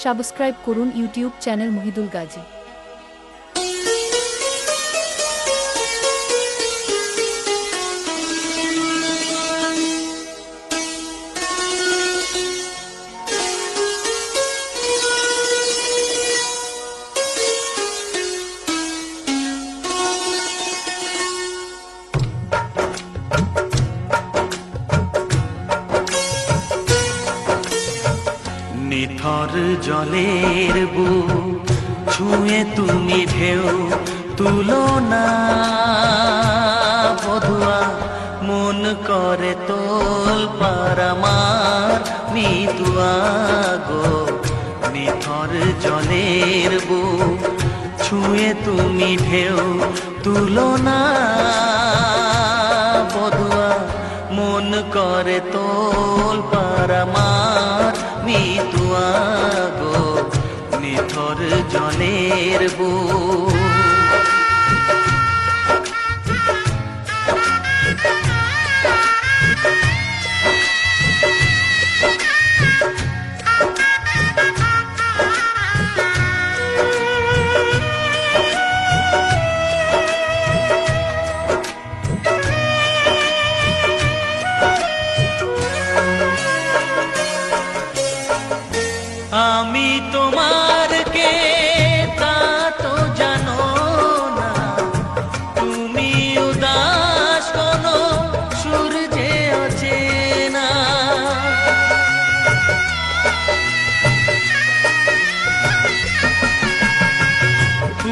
Subscribe করুন YouTube channel Mohidul Gazi. নিথর জলের বুক ছুঁয়ে তুমি ঢেউ তুলো না বধুয়া, মন করে তোল পার আমার মিতুয়া গো। নিথর জলের বুক ছুঁয়ে তুমি ঢেউ তুলো না বধুয়া, মন করে তোল পার আমার মিতুয়া গো। নিথর জলের বুক আমি তোমার কে তা তো জানো না, তুমি উদাস কোনো সূর্যে অচেনা।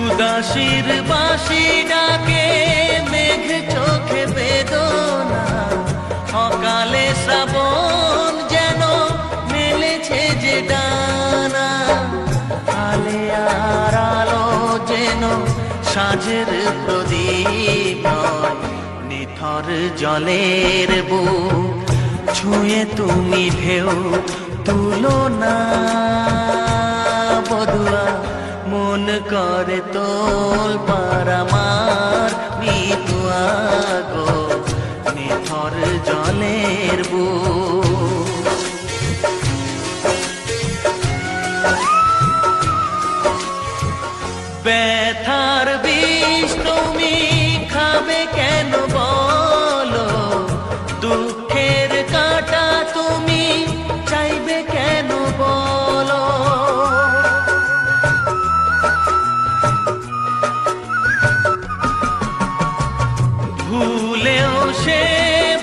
উদাসীর বাঁশি ডাকে মেঘ চোখে বেদনা, অকালে শ্রাবণ যেন মেলেছে যে ডানা। আলে আর আলো যেন সাঁঝের প্রদীপ নয়, নিথর জলের বুক ছুঁয়ে তুমি ঢেউ তুলো না বধুয়া, মন করে তোল পার আমার মিতুয়া গো। নিথর জলের বুক ব্যথার বিষ তুমি খাবে কেন বলো, দুঃখের কাঁটা তুমি চাইবে কেন বলো। ভুলেও সে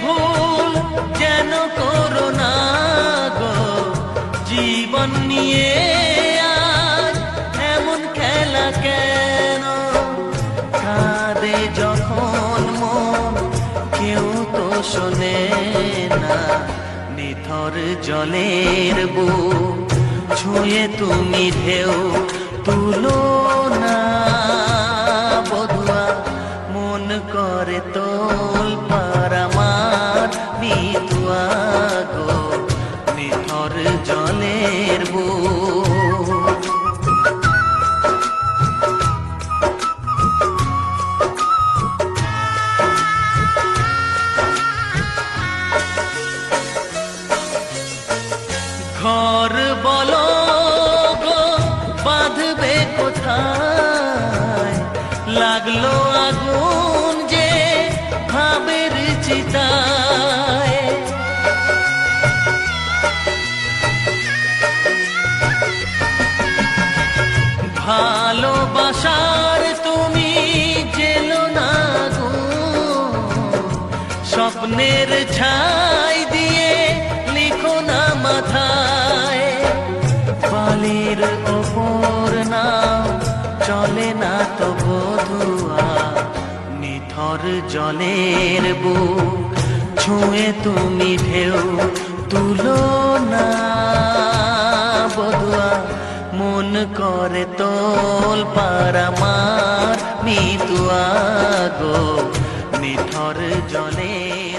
ভুল যেন করো না গো, জীবন নিয়ে আজ এমন খেলা কেন। কাঁদে যখন মন কেউ তো শোনে না, নিথর জলের বুক ছুঁয়ে তুমি ঢেউ তুলো না বধুয়া, মন করে তোল পার আমার মিতুয়া গো। নিথর জলের বুক ঘর বলো গো বাঁধবে কোথায়, লাগলো আগুন যে ভাবের চিতায়। ভালোবাসার তুমি জেলো না গো, স্বপ্নের ছাই দিয়ে লিখো না মাথায়। বালির ওপর নাও চলে না তো বধুয়া, নিথর জলের বুক ছুঁয়ে তুমি ঢেউ তুলো না বধুয়া, মন করে তোল পার আমার মিতুয়া গো। নিথর জলের